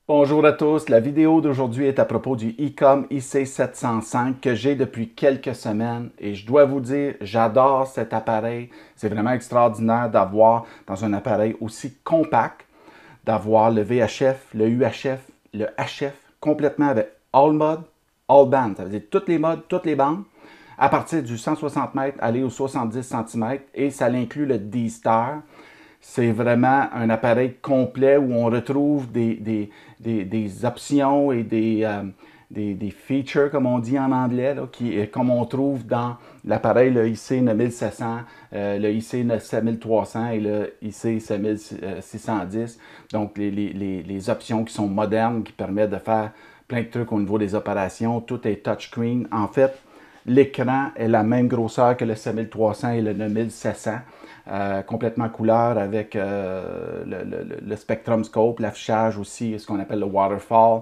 Bonjour à tous, la vidéo d'aujourd'hui est à propos du ICOM IC705 que j'ai depuis quelques semaines et je dois vous dire, j'adore cet appareil. C'est vraiment extraordinaire d'avoir dans un appareil aussi compact, d'avoir le VHF, le UHF, le HF complètement avec all mode, all band. Ça veut dire toutes les modes, toutes les bandes, à partir du 160 mètres, aller au 70 cm et ça inclut le D-Star. C'est vraiment un appareil complet où on retrouve des options et des features, comme on dit en anglais, là, comme on trouve dans l'appareil le IC 9700, le IC 7300 et le IC 7610. Donc, les options qui sont modernes, qui permettent de faire plein de trucs au niveau des opérations. Tout est touchscreen. En fait, l'écran est la même grosseur que le 7300 et le 9700. Complètement couleur avec le Spectrum Scope, l'affichage aussi, ce qu'on appelle le waterfall.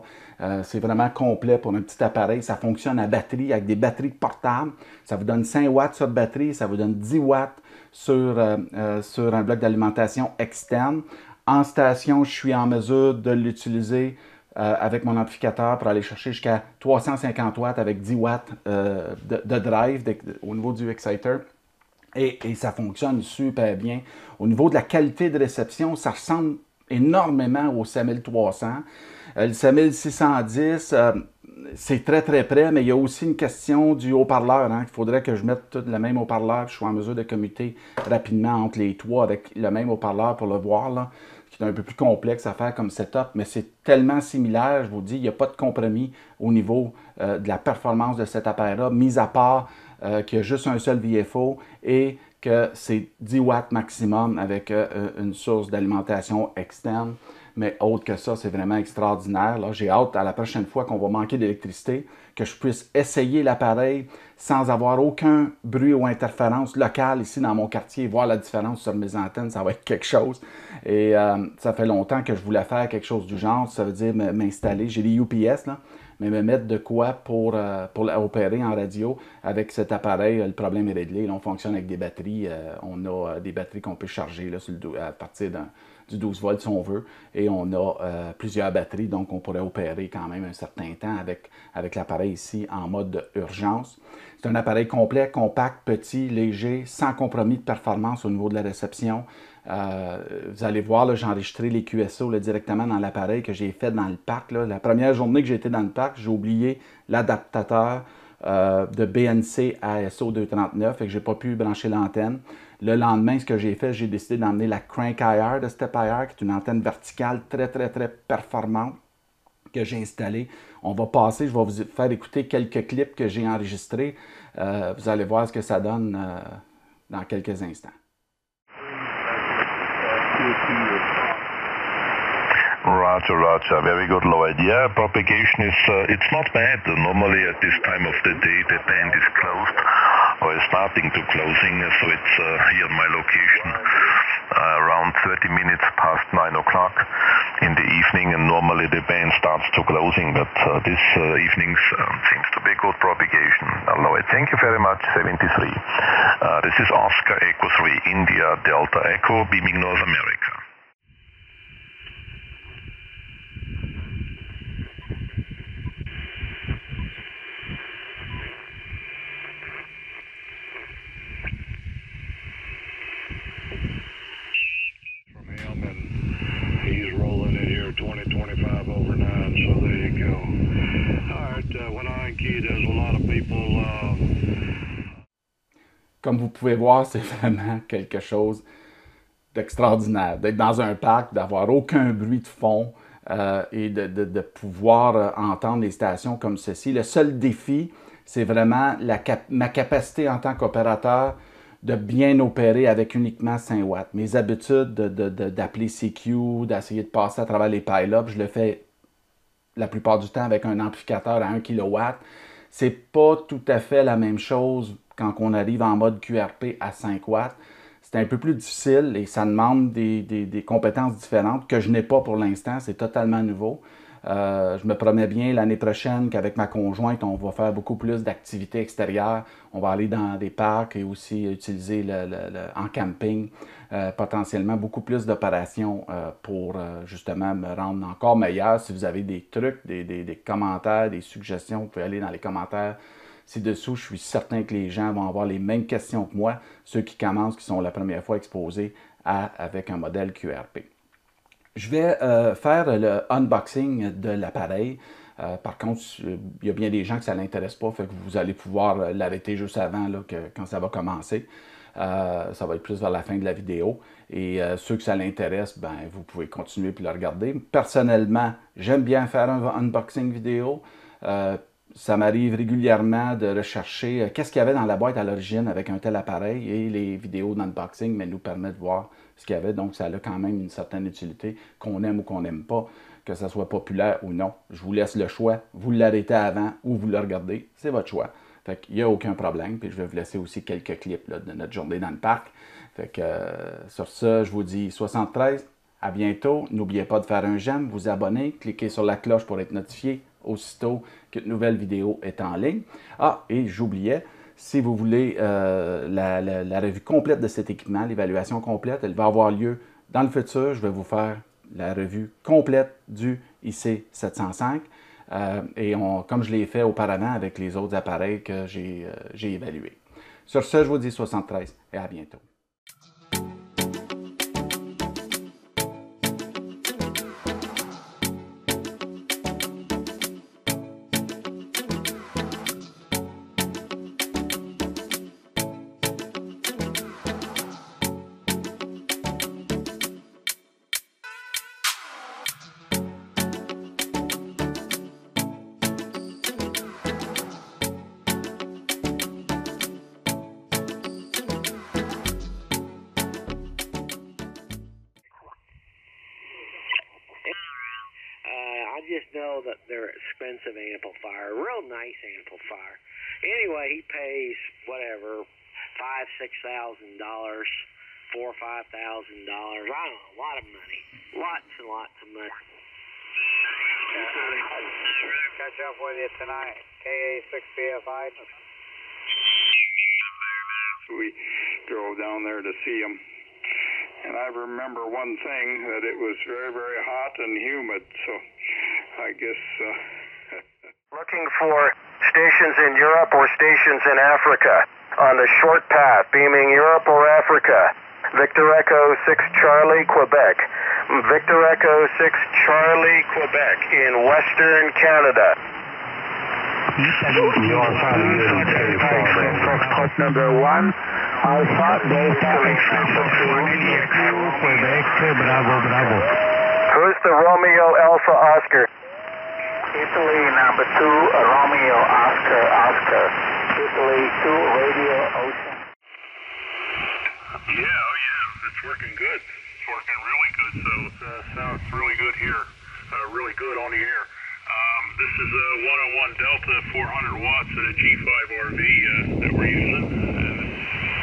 C'est vraiment complet pour un petit appareil. Ça fonctionne à batterie, avec des batteries portables. Ça vous donne 5 watts sur batterie, ça vous donne 10 watts sur un bloc d'alimentation externe. En station, je suis en mesure de l'utiliser avec mon amplificateur pour aller chercher jusqu'à 350 watts avec 10 watts de drive au niveau du exciter. Et ça fonctionne super bien. Au niveau de la qualité de réception, ça ressemble énormément au 7300. Le 7610, c'est très très près, mais il y a aussi une question du haut-parleur. Hein. Il faudrait que je mette tout le même haut-parleur, je sois en mesure de commuter rapidement entre les trois avec le même haut-parleur pour le voir, là, qui est un peu plus complexe à faire comme setup, mais c'est tellement similaire, je vous dis, il n'y a pas de compromis au niveau de la performance de cet appareil-là, mis à part qu'il y a juste un seul VFO et que c'est 10 watts maximum avec une source d'alimentation externe. Mais autre que ça, c'est vraiment extraordinaire. J'ai hâte à la prochaine fois qu'on va manquer d'électricité, que je puisse essayer l'appareil sans avoir aucun bruit ou interférence locale ici dans mon quartier, voir la différence sur mes antennes, ça va être quelque chose. Et ça fait longtemps que je voulais faire quelque chose du genre, ça veut dire m'installer, j'ai des UPS là, mais me mettre de quoi pour opérer en radio avec cet appareil, le problème est réglé. Là, on fonctionne avec des batteries. On a des batteries qu'on peut charger là, à partir du 12 volts si on veut. Et on a plusieurs batteries, donc on pourrait opérer quand même un certain temps avec l'appareil ici en mode urgence. C'est un appareil complet, compact, petit, léger, sans compromis de performance au niveau de la réception. Vous allez voir, j'ai enregistré les QSO là, directement dans l'appareil que j'ai fait dans le parc. Là. La première journée que j'ai été dans le parc, j'ai oublié l'adaptateur de BNC à SO239 et que j'ai pas pu brancher l'antenne. Le lendemain, ce que j'ai fait, j'ai décidé d'emmener la Crank IR de Step IR, qui est une antenne verticale très, très, très performante que j'ai installée. On va passer, je vais vous faire écouter quelques clips que j'ai enregistrés. Vous allez voir ce que ça donne dans quelques instants. Roger, Roger. Very good, Lloyd. Yeah, propagation is, it's not bad. Normally at this time of the day, the band is closed or is starting to closing. So it's here my location around 30 minutes past 9 o'clock in the evening, and normally the band starts to closing, but this evening seems to be good propagation. Lloyd, thank you very much, 73. This is Oscar Echo 3, India Delta Echo, beaming North America. He's rolling it here 20-25 over 9, so there you go. All right, when I key, there's a lot of people. Comme vous pouvez voir, c'est vraiment quelque chose d'extraordinaire. D'être dans un parc, d'avoir aucun bruit de fond et de pouvoir entendre les stations comme ceci. Le seul défi, c'est vraiment ma capacité en tant qu'opérateur de bien opérer avec uniquement 5 watts. Mes habitudes d'appeler CQ, d'essayer de passer à travers les pile-ups, je le fais la plupart du temps avec un amplificateur à 1 kW. C'est pas tout à fait la même chose quand on arrive en mode QRP à 5 watts. C'est un peu plus difficile et ça demande des compétences différentes que je n'ai pas pour l'instant. C'est totalement nouveau. Je me promets bien l'année prochaine qu'avec ma conjointe, on va faire beaucoup plus d'activités extérieures. On va aller dans des parcs et aussi utiliser en camping potentiellement beaucoup plus d'opérations pour justement me rendre encore meilleur. Si vous avez des trucs, des commentaires, des suggestions, vous pouvez aller dans les commentaires ci-dessous. Je suis certain que les gens vont avoir les mêmes questions que moi, ceux qui commencent, qui sont la première fois exposés avec un modèle QRP. Je vais faire le unboxing de l'appareil. Par contre, il y a bien des gens que ça ne l'intéresse pas, fait que vous allez pouvoir l'arrêter juste avant, là, quand ça va commencer. Ça va être plus vers la fin de la vidéo. Et ceux que ça l'intéresse, ben, vous pouvez continuer puis le regarder. Personnellement, j'aime bien faire un unboxing vidéo. Ça m'arrive régulièrement de rechercher qu'est-ce qu'il y avait dans la boîte à l'origine avec un tel appareil, et les vidéos d'unboxing nous permettent de voir ce qu'il y avait. Donc, ça a quand même une certaine utilité, qu'on aime ou qu'on n'aime pas, que ça soit populaire ou non. Je vous laisse le choix. Vous l'arrêtez avant ou vous le regardez. C'est votre choix. Fait qu'il n'y a aucun problème. Puis je vais vous laisser aussi quelques clips là, de notre journée dans le parc. Fait que sur ça, je vous dis 73. À bientôt. N'oubliez pas de faire un j'aime, vous abonner, cliquez sur la cloche pour être notifié aussitôt qu'une nouvelle vidéo est en ligne. Ah, et j'oubliais, si vous voulez la revue complète de cet équipement, l'évaluation complète, elle va avoir lieu dans le futur. Je vais vous faire la revue complète du IC705. Et comme je l'ai fait auparavant avec les autres appareils que j'ai évalués. Sur ce, je vous dis 73 et à bientôt. I just know that they're expensive amplifier, real nice amplifier. Anyway, he pays whatever, $5,000, $6,000, $4,000 or $5,000. I don't know, a lot of money, lots and lots of money. Catch up with you tonight, KA6BFI. We drove down there to see him. And I remember one thing, that it was very, very hot and humid, so I guess... Looking for stations in Europe or stations in Africa on the short path, beaming Europe or Africa. Victor Echo 6 Charlie, Quebec. Victor Echo 6 Charlie, Quebec in Western Canada. Number 1. Alpha, Delta, Quebec, Bravo, Bravo. Who's the Romeo Alpha Oscar? Italy, number 2, Romeo Oscar, Oscar. Italy 2, Radio Ocean. Yeah, it's working good. It's working really good, so it sounds really good here. Really good on the air. This is a 101 Delta, 400 watts at a G5RV that we're using.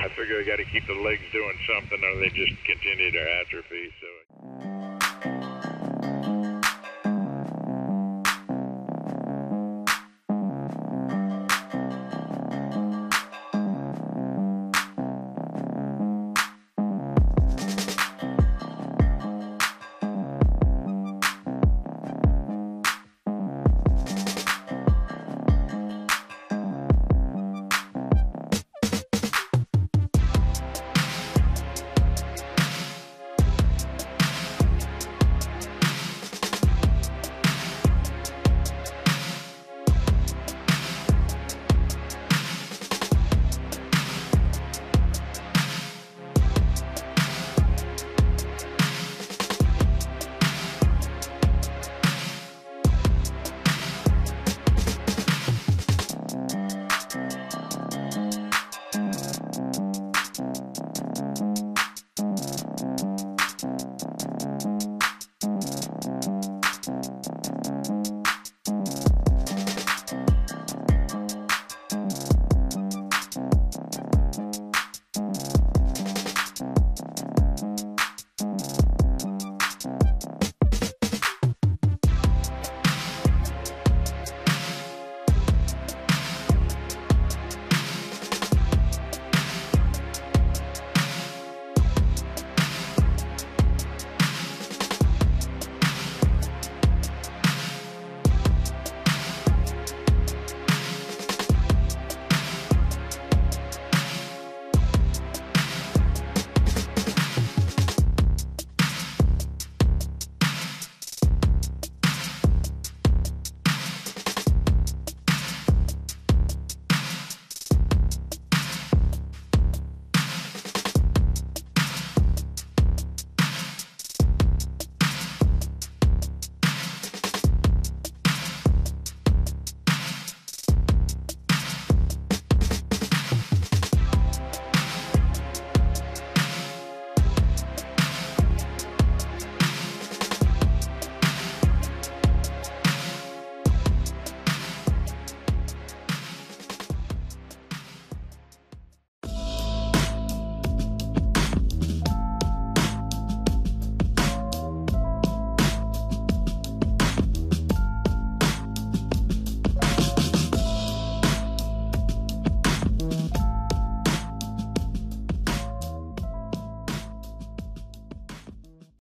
I figure we got to keep the legs doing something or they just continue to atrophy. So.